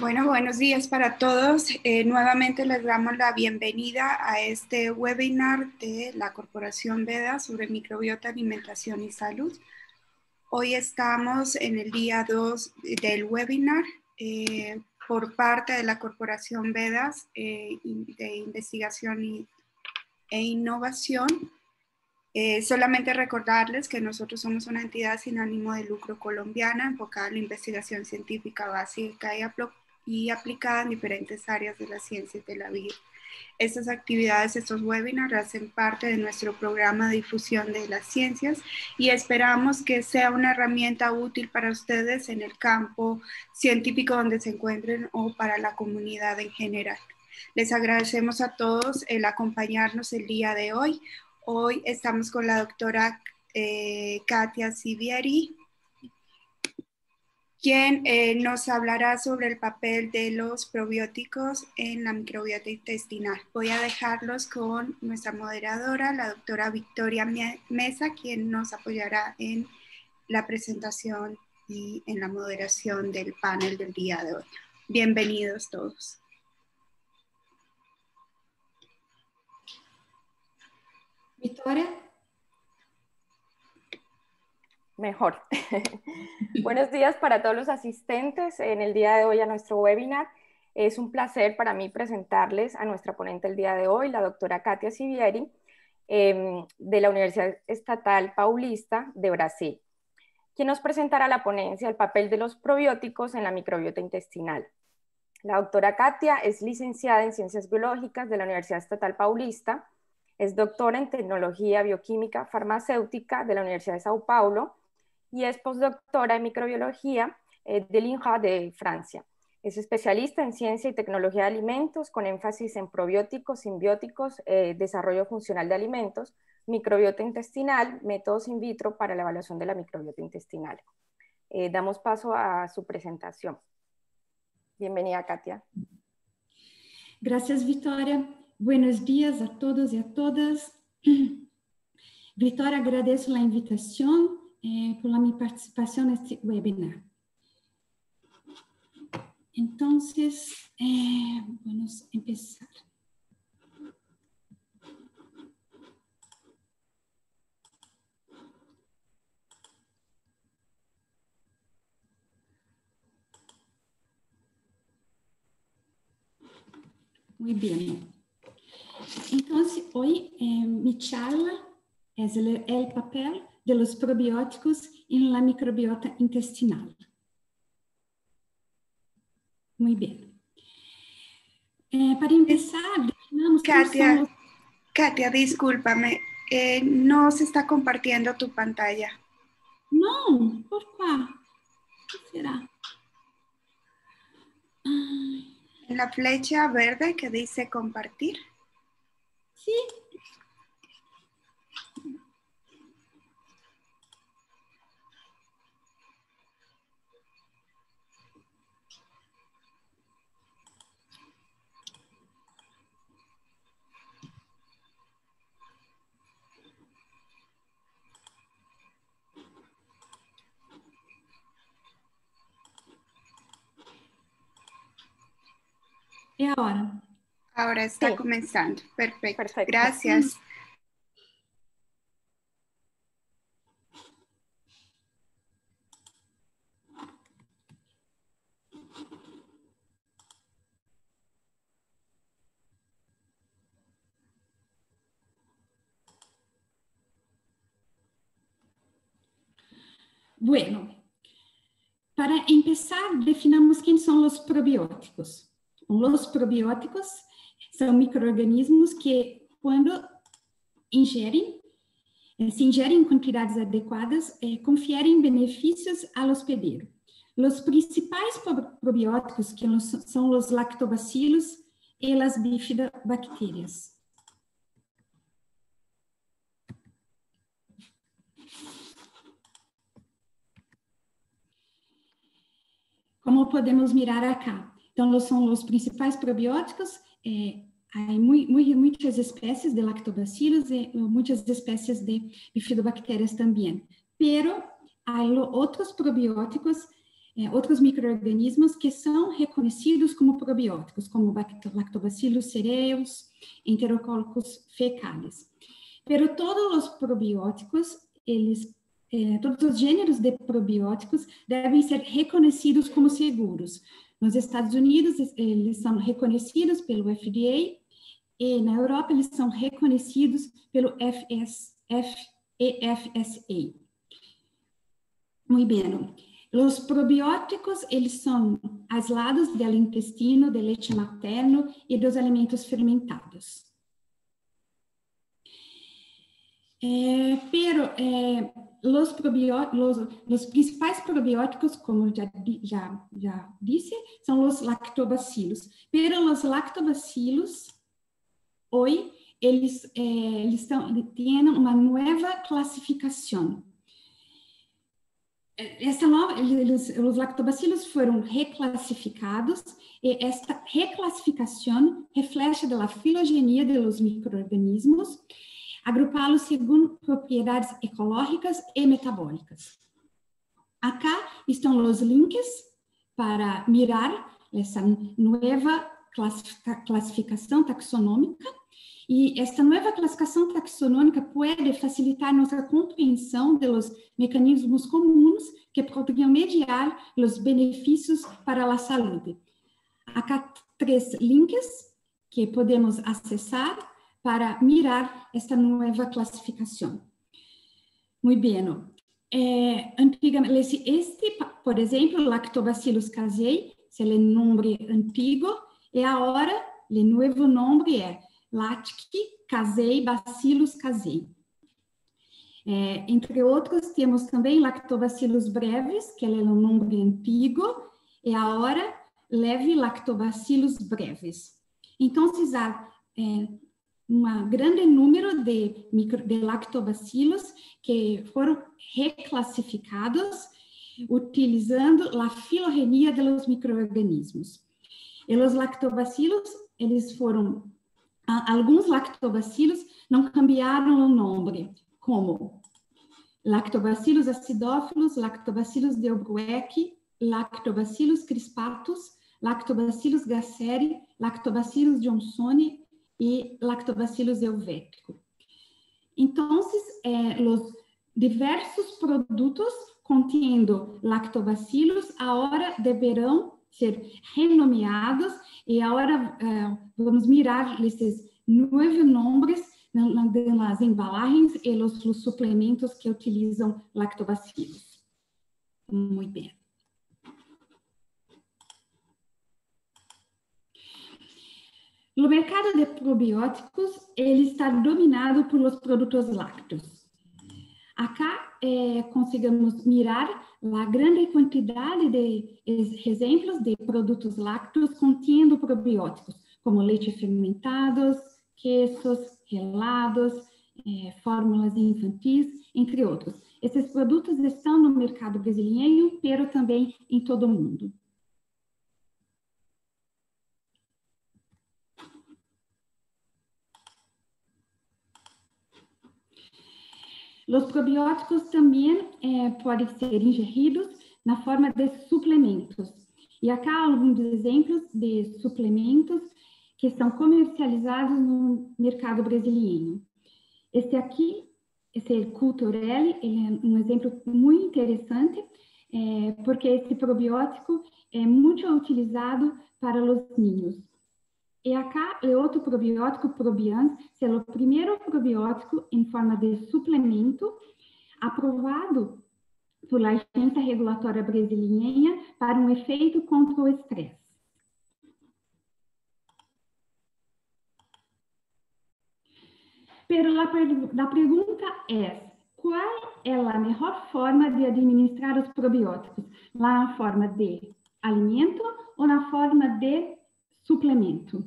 Bueno, buenos días para todos. Nuevamente les damos la bienvenida a este webinar de la Corporación Veda sobre microbiota, alimentación y salud. Hoy estamos en el día 2 del webinar por parte de la Corporación Vedas de Investigación e Innovación. Solamente recordarles que nosotros somos una entidad sin ánimo de lucro colombiana enfocada en la investigación científica básica y aplicada en diferentes áreas de la ciencia y de la vida. Estas actividades, estos webinars hacen parte de nuestro programa de difusión de las ciencias y esperamos que sea una herramienta útil para ustedes en el campo científico donde se encuentren o para la comunidad en general. Les agradecemos a todos el acompañarnos el día de hoy. Hoy estamos con la doctora Katia Sivieri, quien nos hablará sobre el papel de los probióticos en la microbiota intestinal. Voy a dejarlos con nuestra moderadora, la doctora Victoria Mesa, quien nos apoyará en la presentación y en la moderación del panel del día de hoy. Bienvenidos todos. Victoria. Mejor. Buenos días para todos los asistentes en el día de hoy a nuestro webinar. Es un placer para mí presentarles a nuestra ponente el día de hoy, la doctora Katia Sivieri, de la Universidad Estatal Paulista de Brasil, quien nos presentará la ponencia El papel de los probióticos en la microbiota intestinal. La doctora Katia es licenciada en Ciencias Biológicas de la Universidad Estatal Paulista, es doctora en Tecnología Bioquímica Farmacéutica de la Universidad de Sao Paulo y es postdoctora en Microbiología del INRA de Francia. Es especialista en Ciencia y Tecnología de Alimentos con énfasis en probióticos, simbióticos, desarrollo funcional de alimentos, microbiota intestinal, métodos in vitro para la evaluación de la microbiota intestinal. Damos paso a su presentación. Bienvenida, Katia. Gracias, Victoria. Buenos días a todos y a todas. Victoria, agradezco la invitación por mi participación en este webinar. Entonces, vamos a empezar. Muy bien. Entonces, hoy mi charla es el papel de los probióticos en la microbiota intestinal. Muy bien. Para empezar, definamos Katia, discúlpame, no se está compartiendo tu pantalla. No, ¿por qué? ¿Qué será? En la flecha verde que dice compartir. Sí. ¿Y ahora? Ahora está comenzando. Perfecto. Gracias. Bueno, para empezar, definamos quiénes son los probióticos. Los probióticos son microorganismos que cuando se ingerem em quantidades adequadas, conferem benefícios ao hospedeiro. Os principais probióticos que são os lactobacilos e as bifidobactérias. Como podemos mirar acá? Então, são os principais probióticos. Há muitas espécies de lactobacilos e muitas espécies de bifidobactérias também. Pero há outros probióticos outros micro-organismos que são reconhecidos como probióticos, como Lactobacillus cereus, Enterococcus fecalis. Pero todos os probióticos, todos os gêneros de probióticos devem ser reconhecidos como seguros. Nos Estados Unidos, eles são reconhecidos pelo FDA, e na Europa, eles são reconhecidos pelo EFSA. Muito bem. Os probióticos, eles são aislados do intestino, do leite materno e dos alimentos fermentados. Os principais probióticos, como já disse, são os lactobacilos. Pero os lactobacilos, hoje, eles têm uma nova classificação. Os lactobacilos foram reclassificados e esta reclassificação reflete a filogenia dos micro-organismos, agrupá-los segundo propriedades ecológicas e metabólicas. Acá estão os links para mirar essa nova classificação taxonômica, e esta nova classificação taxonômica pode facilitar nossa compreensão dos mecanismos comuns que poderiam mediar os benefícios para a saúde. Acá 3 links que podemos acessar para mirar esta nova classificação. Muito bem. Antigamente, por exemplo, Lactobacillus casei, é o nome antigo, e agora o novo nome é Lactobacillus casei. Entre outros, temos também Lactobacillus brevis, que é o nome antigo, e agora Lactobacillus brevis. Então, há um grande número de lactobacilos que foram reclassificados utilizando a filogenia dos micro-organismos. E os lactobacilos, alguns lactobacilos não cambiaram o nome, como Lactobacillus acidófilos, Lactobacillus delbrueckii, Lactobacillus crispatus, Lactobacillus gasseri, Lactobacillus johnsoni e Lactobacillus helvético. Então, os diversos produtos contendo lactobacilos agora deverão ser renomeados e agora vamos mirar esses novos nomes nas embalagens e os suplementos que utilizam lactobacilos. Muito bem. No mercado de probióticos, ele está dominado por os produtos lácteos. Acá conseguimos mirar a grande quantidade de exemplos de produtos lácteos contendo probióticos, como leite fermentados, queijos, gelados, fórmulas infantis, entre outros. Esses produtos estão no mercado brasileiro, pero também em todo o mundo. Os probióticos também podem ser ingeridos na forma de suplementos. E acá alguns exemplos de suplementos que são comercializados no mercado brasileiro. Esse aqui, esse Culturelle, ele é um exemplo muito interessante, porque esse probiótico é muito utilizado para os ninhos. E acá, o outro probiótico, Probians, é o primeiro probiótico em forma de suplemento aprovado por a Agência Regulatória Brasileira para um efeito contra o estresse. Pero a pergunta é, qual é a melhor forma de administrar os probióticos? Na forma de alimento ou na forma de suplemento?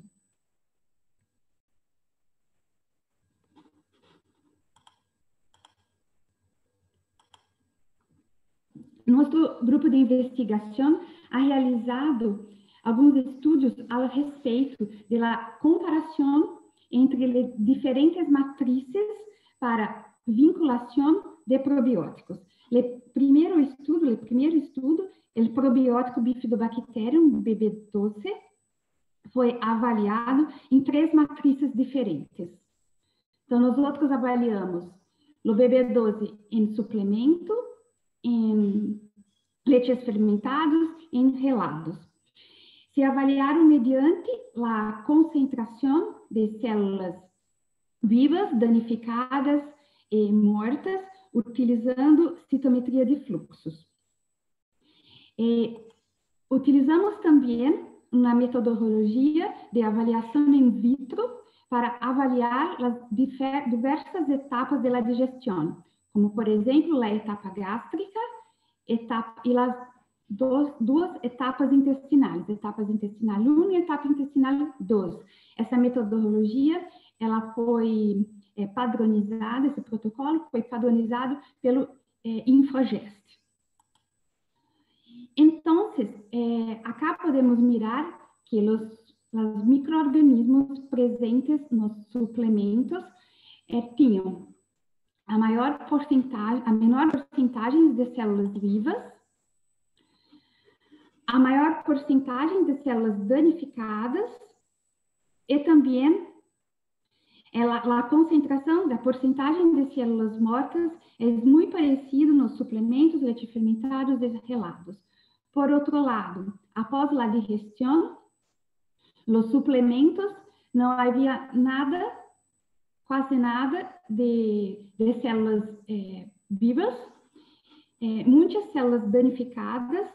Nosso grupo de investigação ha realizado alguns estudos a respeito da comparação entre diferentes matrizes para vinculação de probióticos. O primeiro estudo o probiótico Bifidobacterium BB12 foi avaliado em 3 matrizes diferentes. Então, nós outros avaliamos o BB12 em suplemento, em leites fermentados, em relados. Se avaliaram mediante a concentração de células vivas, danificadas e mortas, utilizando citometria de fluxos. Utilizamos também uma metodologia de avaliação in vitro para avaliar as diversas etapas da digestão, como, por exemplo, a etapa gástrica e as duas etapas intestinais, etapa intestinal 1 e etapa intestinal 2. Essa metodologia, ela foi padronizada, esse protocolo foi padronizado pelo InfoGest. Então, acá podemos mirar que os micro-organismos presentes nos suplementos tinham a menor porcentagem de células vivas, a maior porcentagem de células danificadas e também a concentração da porcentagem de células mortas é muito parecida nos suplementos letifermentados e relados. Por outro lado, após a digestão, os suplementos não havia nada, quase nada de células vivas, muitas células danificadas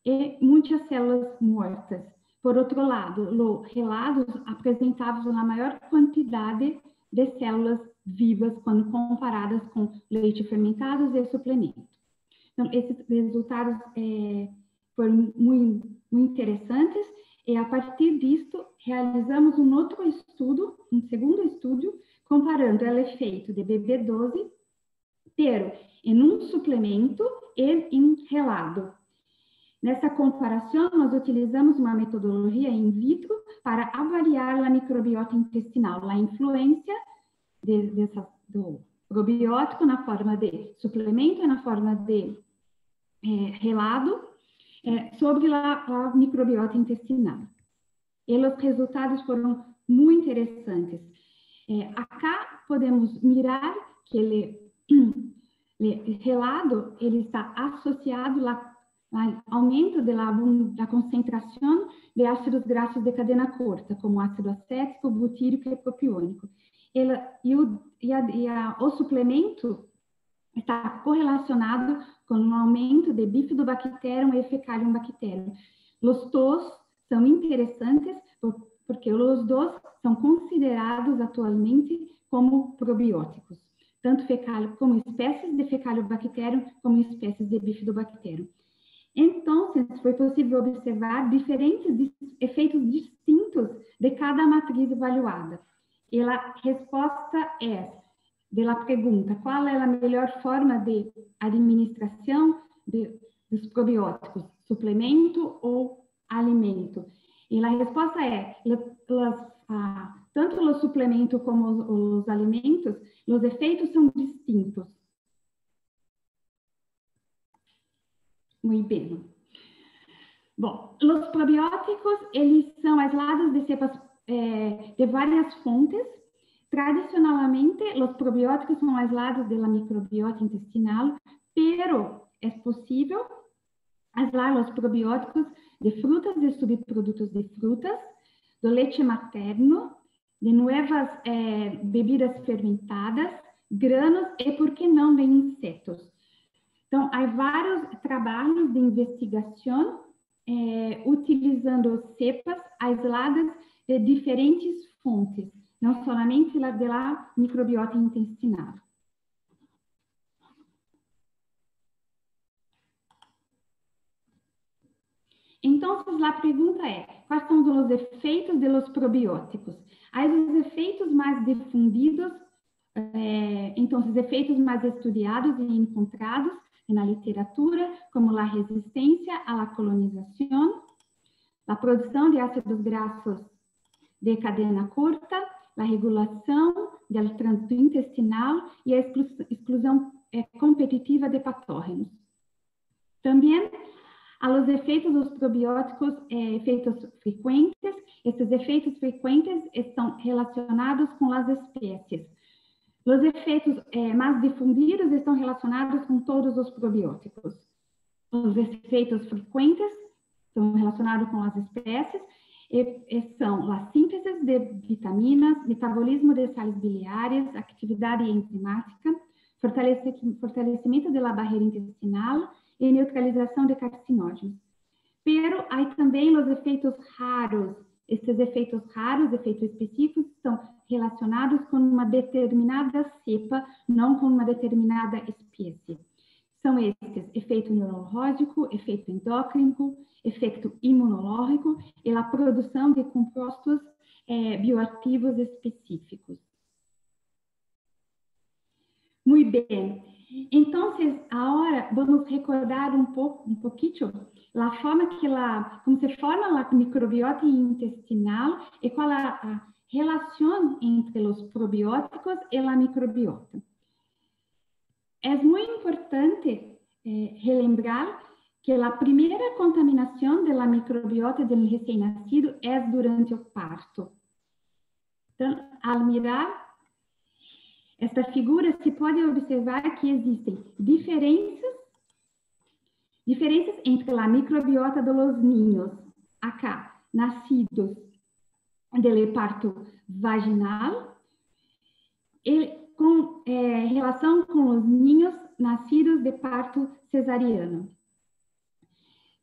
e muitas células mortas. Por outro lado, os relados apresentavam a maior quantidade de células vivas quando comparadas com leite fermentados e suplementos. Então, esses resultados foram muito interessantes e, a partir disto, realizamos um outro estudo, um segundo estudo, comparando o efeito de BB12, pero em um suplemento e em relado. Nessa comparação, nós utilizamos uma metodologia in vitro para avaliar a microbiota intestinal, a influência do probiótico na forma de suplemento e na forma de relado sobre a microbiota intestinal. E os resultados foram muito interessantes. Acá podemos mirar que o relado ele está associado ao aumento da concentração de ácidos graxos de cadena curta, como ácido acético, butírico e propiônico. O suplemento está correlacionado com o aumento de Bifidobacterium e Fecalium bacterium. Os dois são interessantes porque os dois são considerados atualmente como probióticos, tanto como espécies de Fecalibacterium como espécies de Bifidobacterium. Então, foi possível observar diferentes efeitos distintos de cada matriz avaliada. E a resposta da pergunta, qual é a melhor forma de administração dos probióticos, suplemento ou alimento? E a resposta tanto o suplemento como os alimentos, os efeitos são distintos. Muito bem. Bom, os probióticos, eles são aislados de cepas de várias fontes. Tradicionalmente, os probióticos são aislados da microbiota intestinal, pero é possível aislar os probióticos de frutas e subprodutos de frutas, do leite materno, de novas bebidas fermentadas, granos e, por que não, de insetos. Então, há vários trabalhos de investigação utilizando cepas aisladas de diferentes fontes, não somente da microbiota intestinal. Então, a pergunta é, quais são os efeitos dos probióticos? Há os efeitos mais difundidos, então, os efeitos mais estudados e encontrados na literatura, como a resistência à colonização, a produção de ácidos graxos de cadena curta, a regulação do trânsito intestinal e a exclusão competitiva de patógenos. Também a los efeitos dos probióticos, efeitos frequentes. Esses efeitos frequentes estão relacionados com as espécies. Os efeitos mais difundidos estão relacionados com todos os probióticos. Os efeitos frequentes estão relacionados com as espécies e são a síntese de vitaminas, metabolismo de sais biliares, atividade enzimática, fortalecimento da barreira intestinal e neutralização de carcinógenos. Pero há também os efeitos raros. Esses efeitos raros, efeitos específicos, estão relacionados com uma determinada cepa, não com uma determinada espécie. São estes: efeito neurológico, efeito endócrino, efeito imunológico e a produção de compostos bioativos específicos. Muito bem. Então, agora vamos recordar um pouquinho a forma como se forma a microbiota intestinal e qual a relação entre os probióticos e a microbiota. É muito importante relembrar que a primeira contaminação da microbiota do recém-nascido é durante o parto. Então, ao mirar esta figura, se pode observar que existem diferenças entre a microbiota dos ninhos, acá, nascidos do parto vaginal, e com relação com os ninhos nascidos de parto cesariano.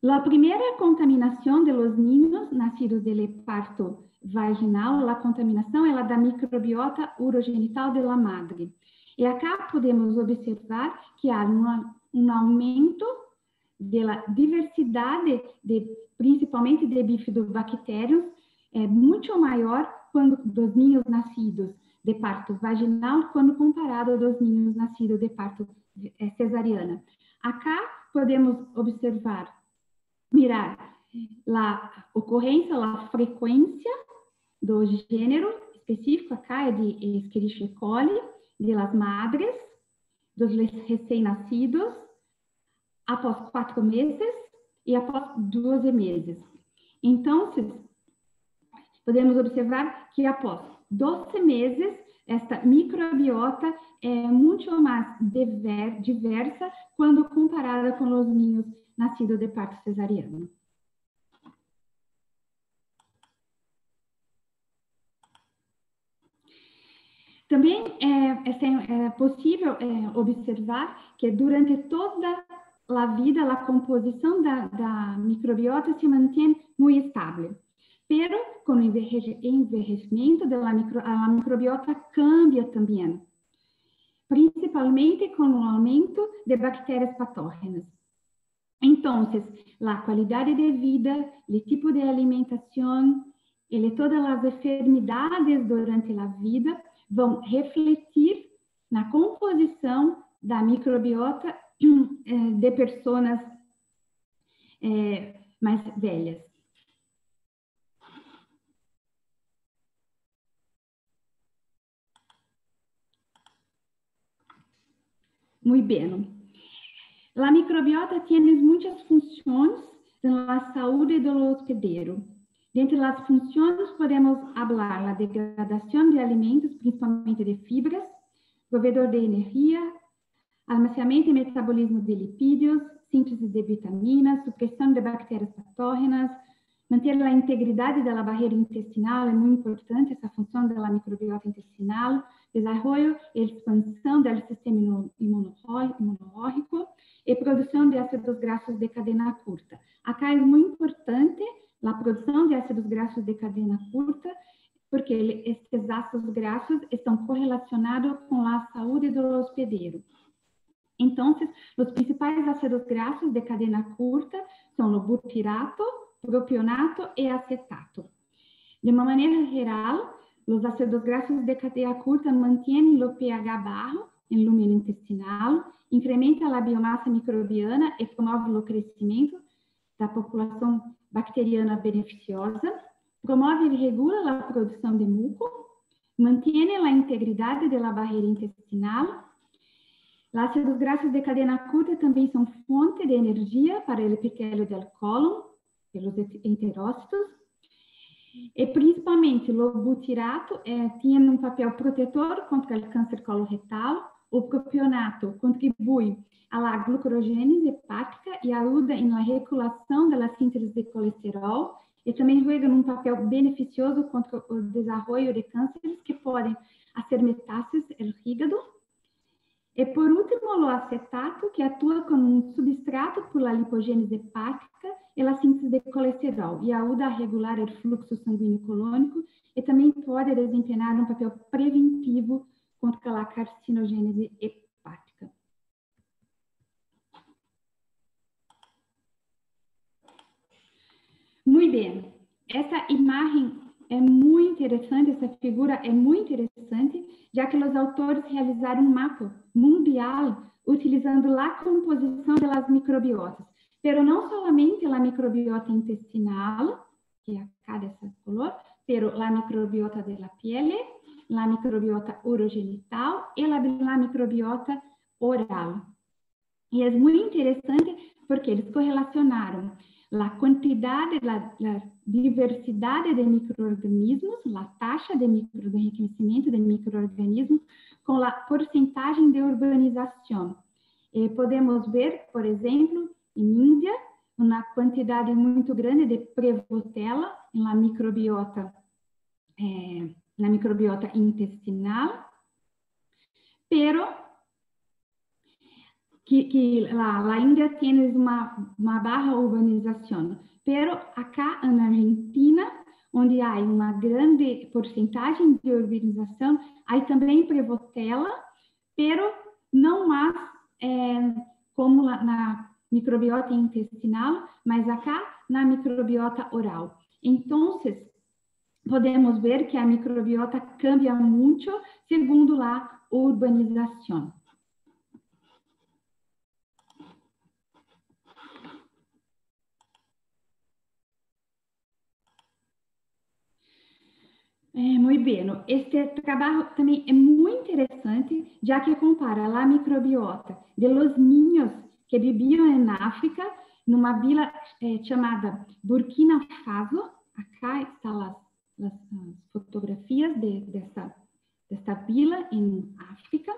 A primeira contaminação dos ninhos nascidos de parto vaginal, a contaminação é a da microbiota urogenital da madre. E acá podemos observar que há um aumento da diversidade, principalmente de bifidobactérios, muito maior quando dos ninhos nascidos de parto vaginal, quando comparado aos ninhos nascidos de parto cesariana. Acá podemos mirar a ocorrência, a frequência do gênero específico, acá é de Escherichia coli, de las madres, dos recém-nascidos, após 4 meses e após 12 meses. Então, podemos observar que após 12 meses, esta microbiota é muito mais diversa quando comparada com os ninhos nascidos de parto cesariano. Também é possível observar que durante toda a vida a composição da microbiota se mantém muito estável. Pero com o envelhecimento a microbiota cambia também, principalmente com o aumento de bactérias patógenas. Então, a qualidade de vida, o tipo de alimentação e todas as enfermidades durante a vida vão refletir na composição da microbiota de pessoas mais velhas. Muito bem. A microbiota tem muitas funções na saúde do hospedeiro. Dentre as funções, podemos falar da degradação de alimentos, principalmente de fibras, provedor de energia, almacenamento e metabolismo de lipídios, síntese de vitaminas, supressão de bactérias patógenas, manter a integridade da barreira intestinal, é muito importante essa função da microbiota intestinal, desenvolvimento e expansão do sistema imunológico e produção de ácidos graxos de cadena curta. Acá é muito importante a produção de ácidos graxos de cadena curta, porque estes ácidos graxos estão correlacionados com a saúde do hospedeiro. Então, os principais ácidos graxos de cadena curta são o butirato, propionato e acetato. De uma maneira geral, os ácidos graxos de cadena curta mantêm o pH baixo em lumen intestinal, incrementa a biomassa microbiana e promove o crescimento da população bacteriana beneficiosa, promove e regula a produção de muco, mantém a integridade da barreira intestinal, Ácidos graxos de cadena curta também são fonte de energia para o epitélio do cólon, pelos enterócitos. E principalmente o butirato tinha um papel protetor contra o câncer coloretal. O propionato contribui à glucurogênese hepática e ajuda na regulação da síntese de colesterol e também joga um papel beneficioso contra o desenvolvimento de cânceres que podem fazer metástases no fígado. E por último, o acetato, que atua como um substrato por a lipogênese hepática e a síntese de colesterol e ajuda a regular o fluxo sanguíneo colônico e também pode desempenhar um papel preventivo contra a carcinogênese hepática. Muito bem, essa imagem é muito interessante, essa figura é muito interessante, já que os autores realizaram um mapa mundial utilizando a composição das microbiotas, pero não somente a microbiota intestinal, que é acá dessa color, pero a microbiota da pele, a microbiota urogenital e a microbiota oral. E é muito interessante porque eles correlacionaram a quantidade, a diversidade de micro-organismos, a taxa de enriquecimento de micro-organismos com a porcentagem de urbanização. E podemos ver, por exemplo, em Índia, uma quantidade muito grande de Prevotella na microbiota intestinal, pero que a Índia tem uma baixa urbanização, pero acá na Argentina, onde há uma grande porcentagem de urbanização, há também Prevotella, pero não há como na microbiota intestinal, mas acá na microbiota oral. Então, podemos ver que a microbiota cambia muito segundo a urbanização. Muito bem, este trabalho também é muito interessante, já que compara a microbiota de los niños que viviam na África, numa vila chamada Burkina Faso. Acá estão as fotografias desta vila em África.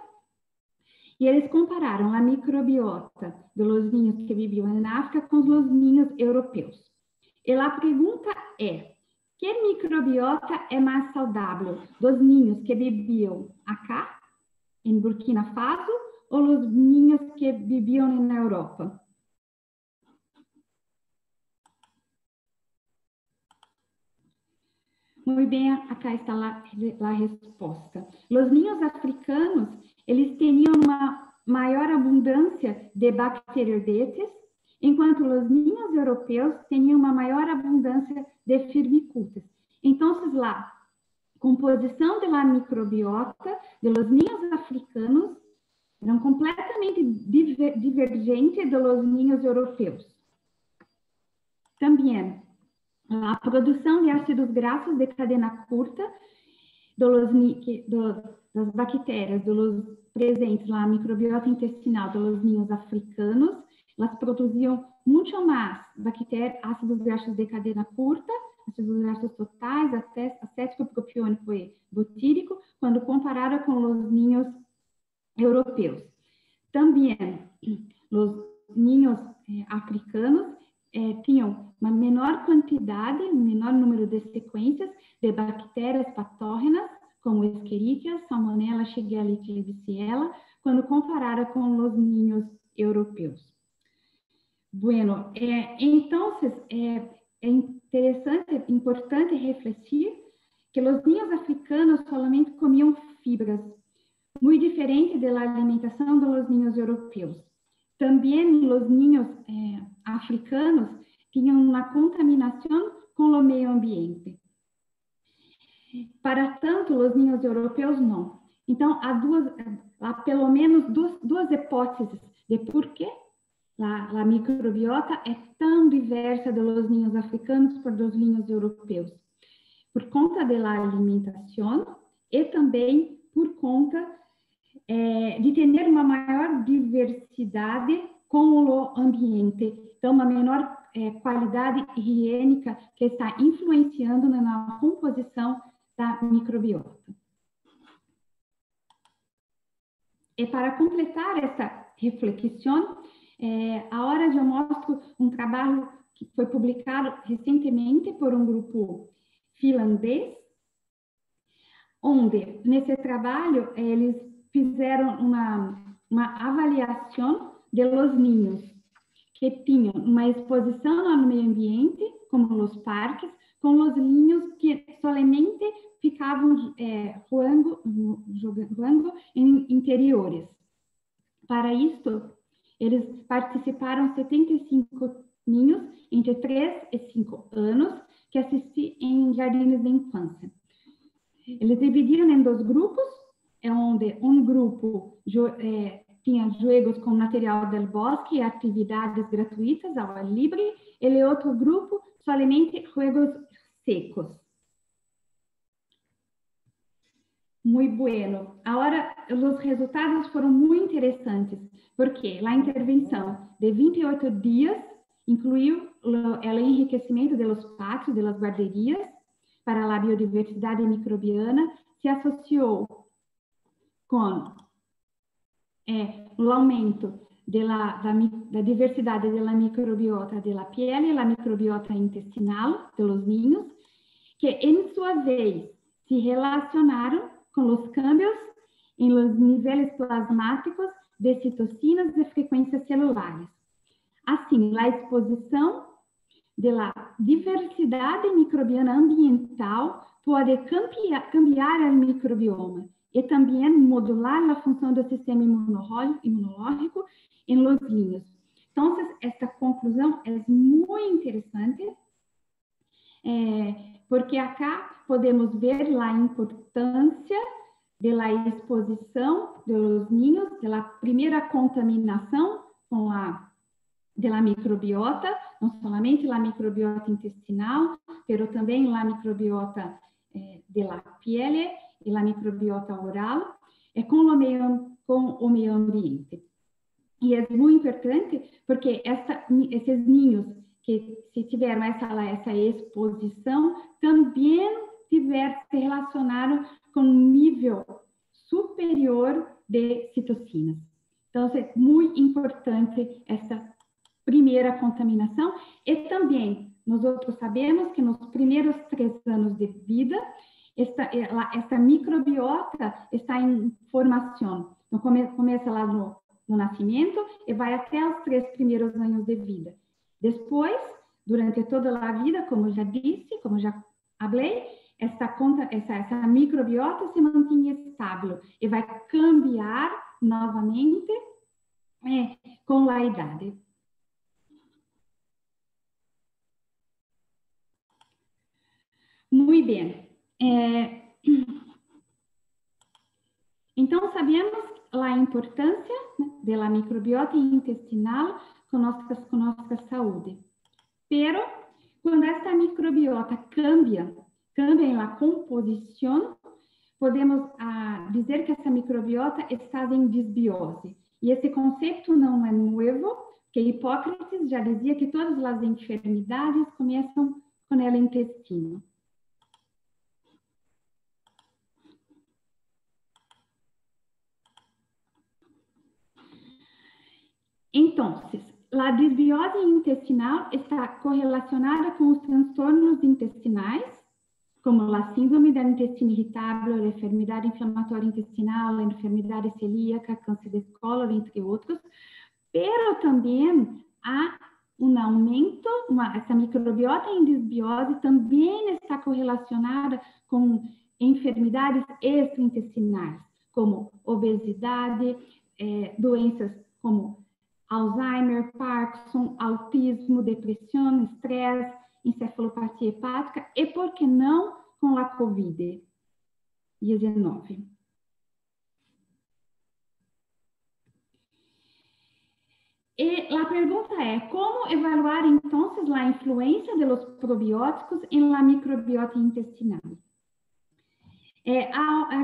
E eles compararam a microbiota de los niños que viviam na África com os niños europeus. E a pergunta é: que microbiota é mais saudável? Dos niños que viviam acá, em Burkina Faso, ou os niños que viviam na Europa? Muito bem, acá está a resposta. Os niños africanos, eles tinham uma maior abundância de bacteroidetes, enquanto os niños europeus tinham uma maior abundância de firmicutes. Então, a composição da microbiota de los niños africanos eram completamente divergente dos niños europeus. Também, a produção de ácidos graxos de cadena curta das bactérias presentes na microbiota intestinal dos niños africanos, elas produziam muito mais ácidos graxos de cadena curta, ácidos graxos totais, acético, propiônico e butírico, quando comparado com os niños europeus. Também, os niños africanos tinham uma menor quantidade, um menor número de sequências de bactérias patógenas, como Escherichia, Salmonella, Shigella e Klebsiella, quando comparado com os niños europeus. Bueno, então, é interessante, é importante refletir que os niños africanos solamente comiam fibras, muito diferente da alimentação dos niños europeus. Também os niños africanos tinham uma contaminação com o meio ambiente. Para tanto, os niños europeus não. Então, há pelo menos duas hipóteses de por que a microbiota é tão diversa dos niños africanos por dos niños europeus. Por conta da alimentação e também por conta de ter uma maior diversidade com o ambiente, então uma menor qualidade higiênica que está influenciando na composição da microbiota. E para completar essa reflexão, agora eu mostro um trabalho que foi publicado recentemente por um grupo finlandês, onde nesse trabalho eles fizeram uma avaliação de los niños que tinham uma exposição ao meio ambiente, como os parques, com os niños que somente ficavam jogando em interiores. Para isso, eles participaram 75 niños entre 3 e 5 anos que assistiam em jardins de infância. Eles dividiram em 2 grupos, onde um grupo tinha jogos com material do bosque e atividades gratuitas ao ar livre, e outro grupo somente jogos secos. Muito bueno. Agora, os resultados foram muito interessantes, porque a intervenção de 28 dias incluiu o enriquecimento dos pátios, das guarderias, para a biodiversidade microbiana, se associou com o aumento da diversidade da microbiota da pele e da microbiota intestinal dos niños, que, em sua vez, se relacionaram com os câmbios em los níveis plasmáticos de citocinas de frequências celulares. Assim, a exposição da diversidade microbiana ambiental pode cambiar o microbioma e também modular a função do sistema imunológico em los niños. Então, esta conclusão é muito interessante, porque acá podemos ver a importância da exposição dos niños, da primeira contaminação com da microbiota, não somente a microbiota intestinal, mas também a microbiota da pele e a microbiota oral, com o meio ambiente. E é muito importante porque esses niños que se tiveram essa exposição também se relacionaram com um nível superior de citocinas. Então, é muito importante essa primeira contaminação. E também, nós outros sabemos que nos primeiros 3 anos de vida, esta microbiota está em formação. Então, começa lá no nascimento e vai até os 3 primeiros anos de vida. Depois, durante toda a vida, como já disse, como já falei, essa microbiota se mantém estável e vai cambiar novamente com a idade. Muito bem. Então, sabemos a importância da microbiota intestinal com nossa saúde. Pero, quando esta microbiota cambia em la composição, podemos dizer que essa microbiota está em desbiose. E esse conceito não é novo, que Hipócrates já dizia que todas as enfermidades começam com o intestino. Então, a desbiose intestinal está correlacionada com os transtornos intestinais, como a síndrome do intestino irritável, a enfermidade inflamatória intestinal, a enfermidade celíaca, câncer de cólon, entre outros, pero também há um aumento, essa microbiota em desbiose também está correlacionada com enfermidades extraintestinais, como obesidade, doenças como Alzheimer, Parkinson, autismo, depressão, estresse, encefalopatia hepática e, por que não, com a Covid-19. E a pergunta é, como evaluar, então, a influência dos probióticos em la microbiota intestinal?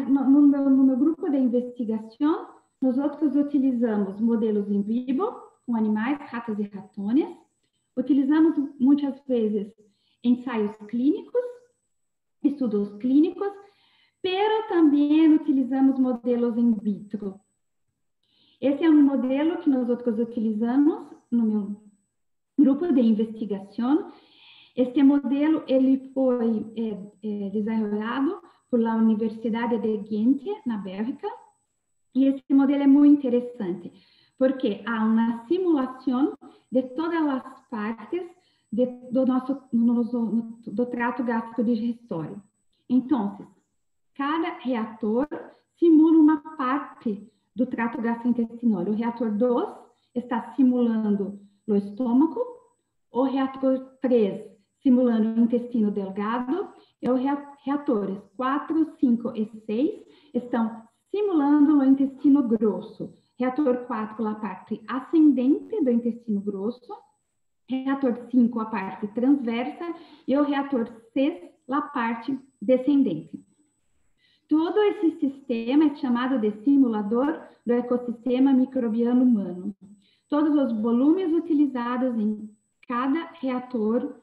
No meu grupo de investigação, nós outros utilizamos modelos in vivo, com animais, ratas e ratones. Utilizamos muitas vezes ensaios clínicos, estudos clínicos, pero também utilizamos modelos in vitro. Esse é um modelo que nós outros utilizamos no meu grupo de investigação. Este modelo ele foi desenvolvido pela Universidade de Ghent, na Bélgica, e esse modelo é muito interessante, porque há uma simulação de todas as partes do trato gastrodigestório. Então, cada reator simula uma parte do trato gastrointestinal. O reator 2 está simulando o estômago, o reator 3 simulando o intestino delgado, e os reatores 4, 5 e 6 estão simulando o intestino grosso. Reator 4, a parte ascendente do intestino grosso, reator 5, a parte transversa, e o reator 6, a parte descendente. Todo esse sistema é chamado de simulador do ecossistema microbiano humano. Todos os volumes utilizados em cada reator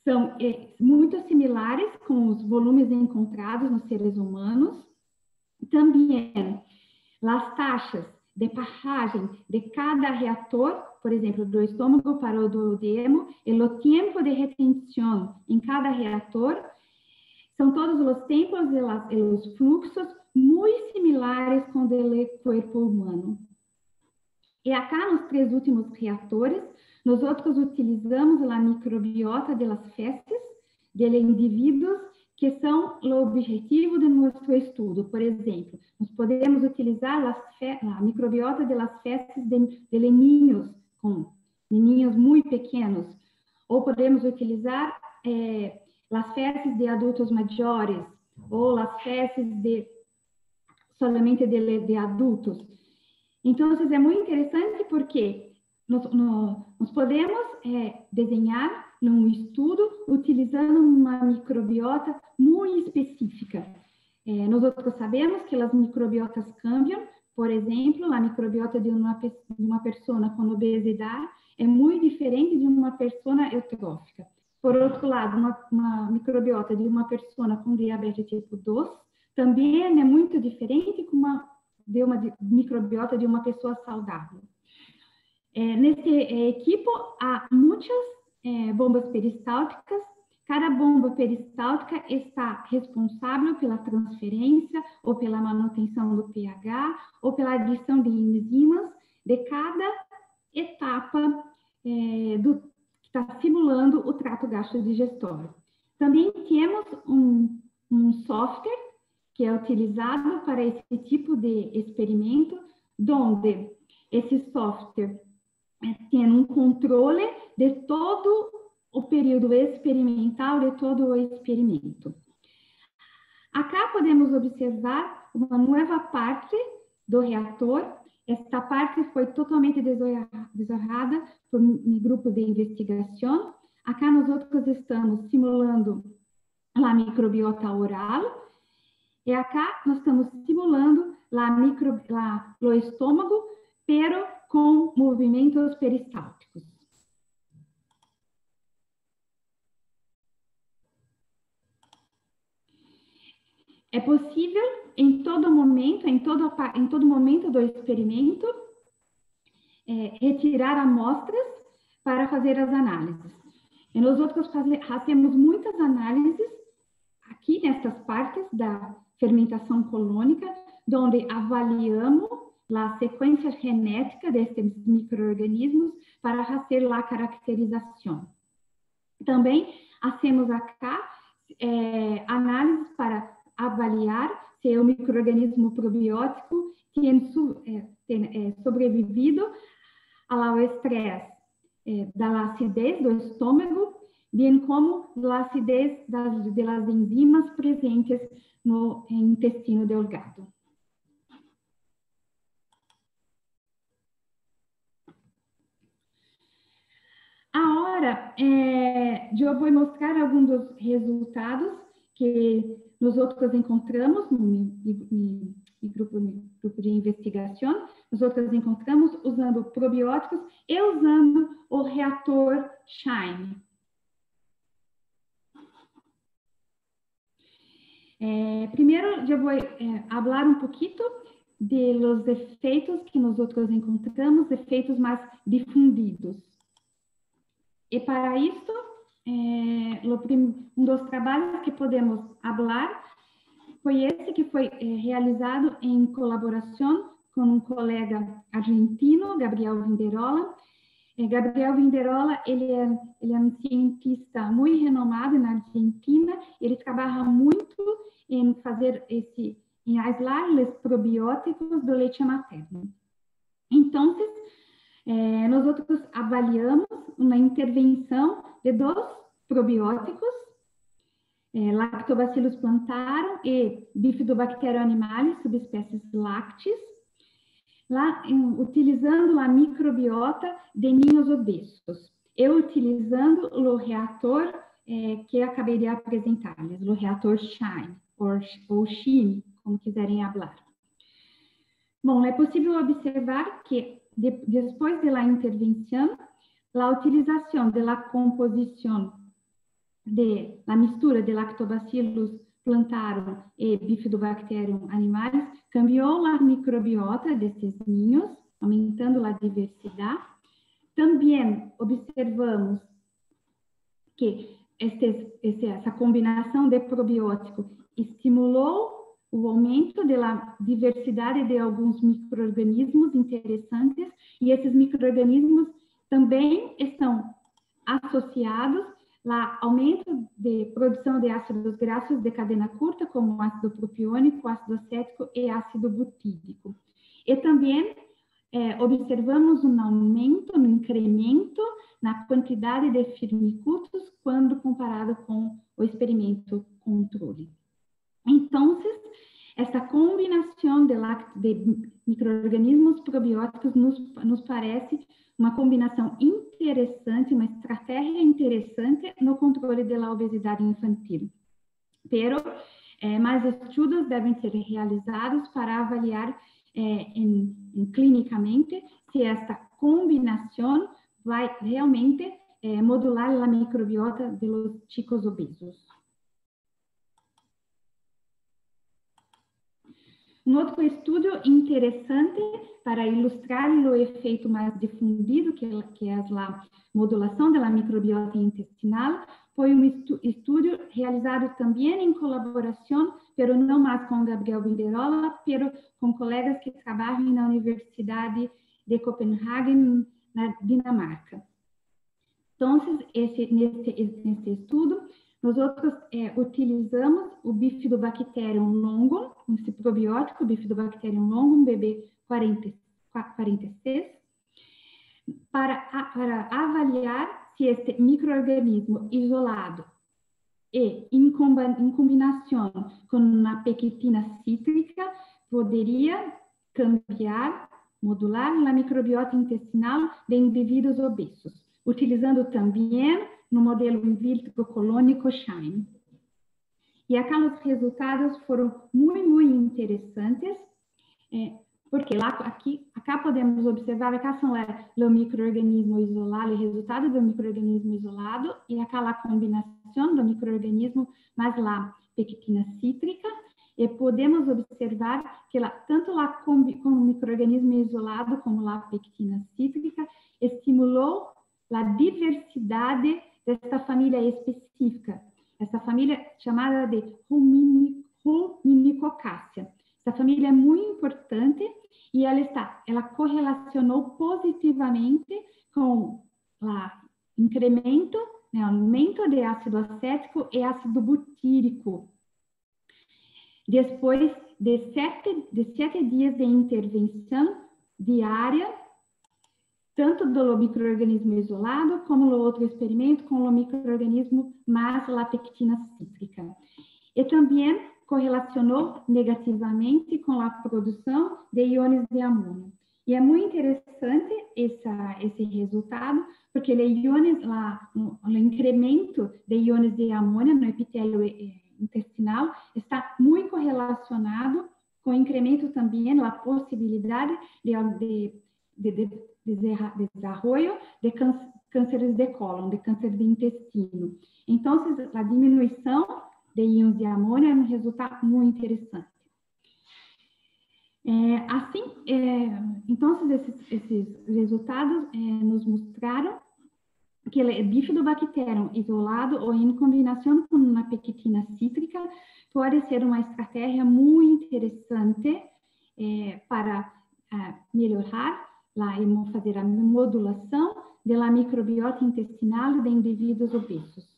são muito similares com os volumes encontrados nos seres humanos. Também as taxas de passagem de cada reator, por exemplo, do estômago para o duodeno, e o tempo de retenção em cada reator, são todos os tempos e os fluxos muito similares com o do corpo humano. E acá, nos 3 últimos reatores, nós outros utilizamos a microbiota das fezes de indivíduos que são o objetivo de nosso estudo. Por exemplo, nós podemos utilizar a microbiota das fezes de ninhos, com ninhos muito pequenos, ou podemos utilizar as fezes de adultos maiores, ou as fezes solamente de adultos. Então, é muito interessante porque nós podemos desenhar um estudo utilizando uma microbiota muito específica. Nós outros sabemos que as microbiotas cambiam. Por exemplo, a microbiota de uma pessoa com obesidade é muito diferente de uma pessoa eutrófica. Por outro lado, uma microbiota de uma pessoa com diabetes tipo 2 também é muito diferente de uma microbiota de uma pessoa saudável. Nesse equipo, há muitas bombas peristálticas. Cada bomba peristáltica está responsável pela transferência ou pela manutenção do pH ou pela adição de enzimas de cada etapa que está simulando o trato gastrodigestório. Também temos um software que é utilizado para esse tipo de experimento, onde esse software tem um controle de todo o período experimental, de todo o experimento. Acá podemos observar uma nova parte do reator. Esta parte foi totalmente desenvolvida por um grupo de investigação. Acá nós outros estamos simulando a microbiota oral. E acá nós estamos simulando o estômago, pero com movimentos peristálticos. É possível, em todo momento do experimento, retirar amostras para fazer as análises. E nós outros fazemos muitas análises aqui nestas partes da fermentação colônica, onde avaliamos a sequência genética destes micro-organismos para fazer a caracterização. Também fazemos acá análises para avaliar se o micro-organismo probiótico tem sobrevivido ao estresse da acidez do estômago, bem como da acidez das enzimas presentes no intestino delgado. Agora, eu vou mostrar alguns dos resultados que nós outros encontramos no grupo de investigação, nós encontramos usando probióticos e usando o reator Shine. Primeiro, eu vou falar um pouquinho de los efeitos que nós encontramos, efeitos mais difundidos. E para isso, um dos trabalhos que podemos falar foi esse que foi realizado em colaboração com um colega argentino, Gabriel Vinderola. Gabriel Vinderola, ele é um cientista muito renomado na Argentina. Ele trabalha muito em fazer em aislar os probióticos do leite materno. Então, nós avaliamos uma intervenção de 2 probióticos, Lactobacillus plantarum e Bifidobacterium animalis, subespécies lácteas, utilizando a microbiota de ninhos obesos e utilizando o reator que acabei de apresentar-lhes, o reator Shine, ou Shine, como quiserem falar. Bom, é possível observar que depois da intervenção, a utilização da composição da mistura de Lactobacillus plantarum e Bifidobacterium animalis cambiou a microbiota desses ninhos, aumentando a diversidade. Também observamos que essa combinação de probiótico estimulou o aumento da diversidade de alguns micro-organismos interessantes, e esses micro-organismos também estão associados ao aumento de produção de ácidos graxos de cadena curta, como o ácido propiônico, ácido acético e ácido butírico. E também observamos um aumento, um incremento na quantidade de firmicutes quando comparado com o experimento controle. Então, essa combinação de micro-organismos probióticos nos parece uma combinação interessante, uma estratégia interessante no controle da obesidade infantil. Pero, mais estudos devem ser realizados para avaliar clinicamente se esta combinação vai realmente modular a microbiota dos chicos obesos. Um outro estudo interessante para ilustrar o efeito mais difundido, que é a modulação da microbiota intestinal, foi um estudo realizado também em colaboração, pero não mais com Gabriel Vinderola, pero com colegas que trabalham na Universidade de Copenhague, na Dinamarca. Então, nesse estudo, nós utilizamos o Bifidobacterium longum, esse probiótico, Bifidobacterium longum, BB46, para avaliar se este microorganismo isolado e em combinação com uma pectina cítrica poderia cambiar, modular a microbiota intestinal de indivíduos obesos, utilizando também no modelo in vitro colônico Shine. E aqueles resultados foram muito interessantes, porque acá podemos observar que são o microorganismo isolado, o resultado do microorganismo isolado, e aquela combinação do microorganismo mais a pectina cítrica, e podemos observar que tanto com o microorganismo isolado como a pectina cítrica estimulou a diversidade dessa família específica, essa família chamada de Ruminicocácea. Essa família é muito importante e ela correlacionou positivamente com o incremento, aumento de ácido acético e ácido butírico. Depois de 7 dias de intervenção diária, tanto do microorganismo isolado, como no outro experimento, com o microorganismo mais a pectina cítrica. E também correlacionou negativamente com a produção de íons de amônio. E é muito interessante esse resultado, porque o incremento de íons de amônio no epitélio intestinal está muito correlacionado com incremento também na possibilidade de desenvolvimento de cânceres de cólon, de câncer de intestino. Então, a diminuição de íons de amônio é um resultado muito interessante. Então, esses resultados nos mostraram que o bifidobacterium isolado ou em combinação com uma pectina cítrica pode ser uma estratégia muito interessante para melhorar fazer a modulação da microbiota intestinal de indivíduos obesos.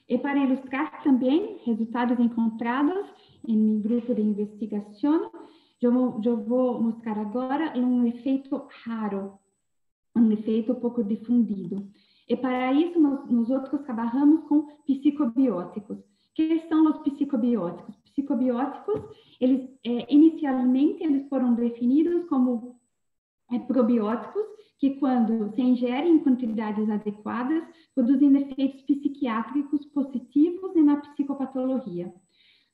E para ilustrar também resultados encontrados em meu grupo de investigação, eu vou mostrar agora um efeito raro, um efeito pouco difundido. E para isso, nós outros trabalhamos com psicobióticos. Que são os psicobióticos? Psicobióticos, inicialmente, eles foram definidos como probióticos que, quando se ingerem em quantidades adequadas, produzem efeitos psiquiátricos positivos na psicopatologia.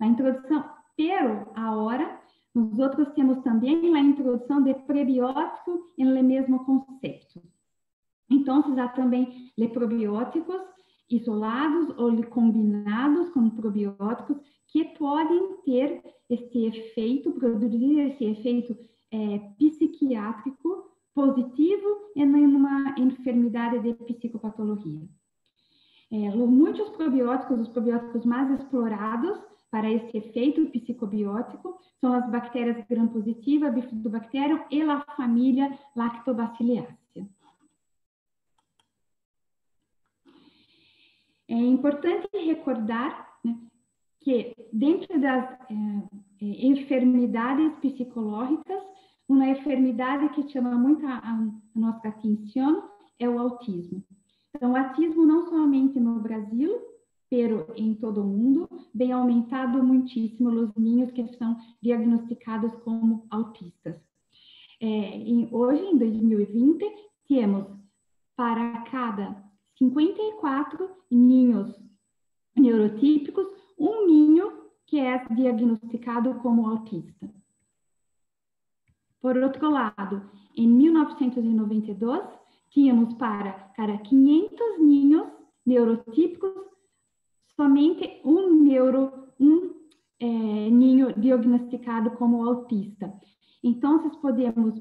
A introdução, pero agora, nós outros temos também a introdução de prebiótico em mesmo conceito. Então, há também probióticos isolados ou combinados com probióticos que podem ter esse efeito, produzir esse efeito psiquiátrico positivo em uma enfermidade de psicopatologia. Muitos probióticos, os probióticos mais explorados para esse efeito psicobiótico são as bactérias gram-positivas, bifidobacterium e a família Lactobacilliaceae. É importante recordar, né, que dentro das enfermidades psicológicas, uma enfermidade que chama muito a nossa atenção é o autismo. Então, o autismo não somente no Brasil, pero em todo o mundo, vem aumentado muitíssimo os ninhos que são diagnosticados como autistas. Hoje, em 2020, temos para cada 54 ninhos neurotípicos, um ninho que é diagnosticado como autista. Por outro lado, em 1992, tínhamos para cada 500 ninhos neurotípicos, somente um ninho diagnosticado como autista. Então, podemos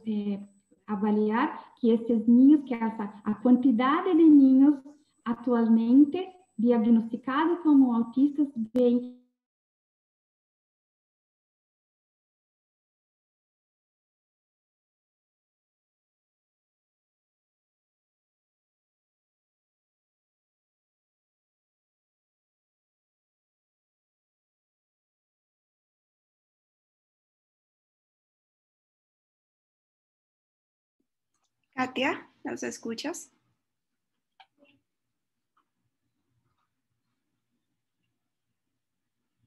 avaliar que esses ninhos, que a quantidade de ninhos atualmente diagnosticados como autistas vem Katia, ¿nos escuchas?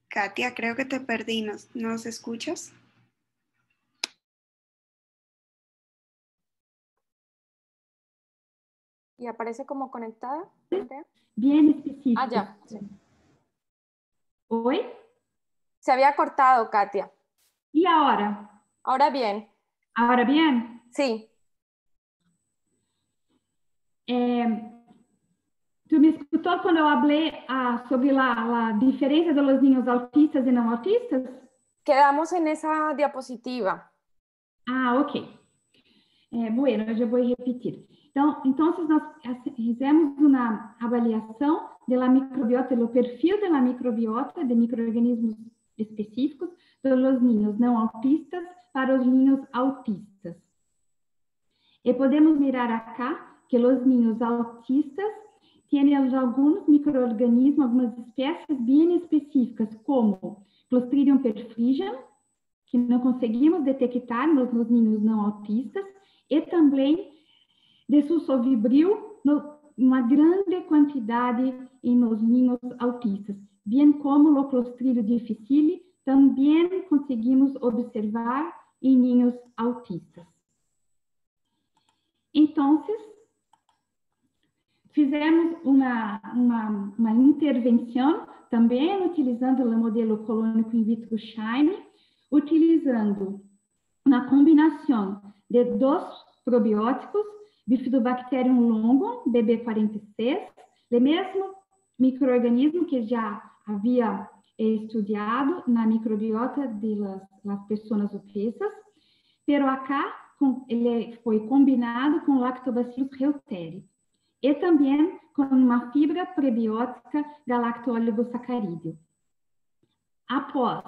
Katia, creo que te perdí. ¿Nos escuchas? ¿Y aparece como conectada? Bien específico. Ah, ya. Sí. ¿Hoy? Se había cortado, Katia. ¿Y ahora? Ahora bien. ¿Ahora bien? Sí. ¿Tú me escuchó cuando hablé sobre la diferencia de los niños autistas y no autistas? Quedamos en esa diapositiva. Ah, ok. Bueno, eu vou repetir. Então, nós fizemos uma avaliação da microbiota, do perfil da microbiota de micro-organismos específicos dos ninhos não autistas para os ninhos autistas. E podemos mirar acá que os ninhos autistas têm alguns micro-organismos, algumas espécies bem específicas, como Clostridium perfringens, que não conseguimos detectar nos ninhos não autistas, e também de sussovibril, uma grande quantidade nos ninhos autistas, bem como o Clostridium difficile, também conseguimos observar em ninhos autistas. Então, fizemos uma intervenção também utilizando o modelo colônico in vitro Shine, utilizando uma combinação de 2 probióticos, Bifidobacterium longum, BB46, o mesmo microorganismo que já havia estudado na microbiota das pessoas obesas, pero acá ele foi combinado com Lactobacillus reuteri e também com uma fibra prebiótica galacto-oligosacarídeo. Após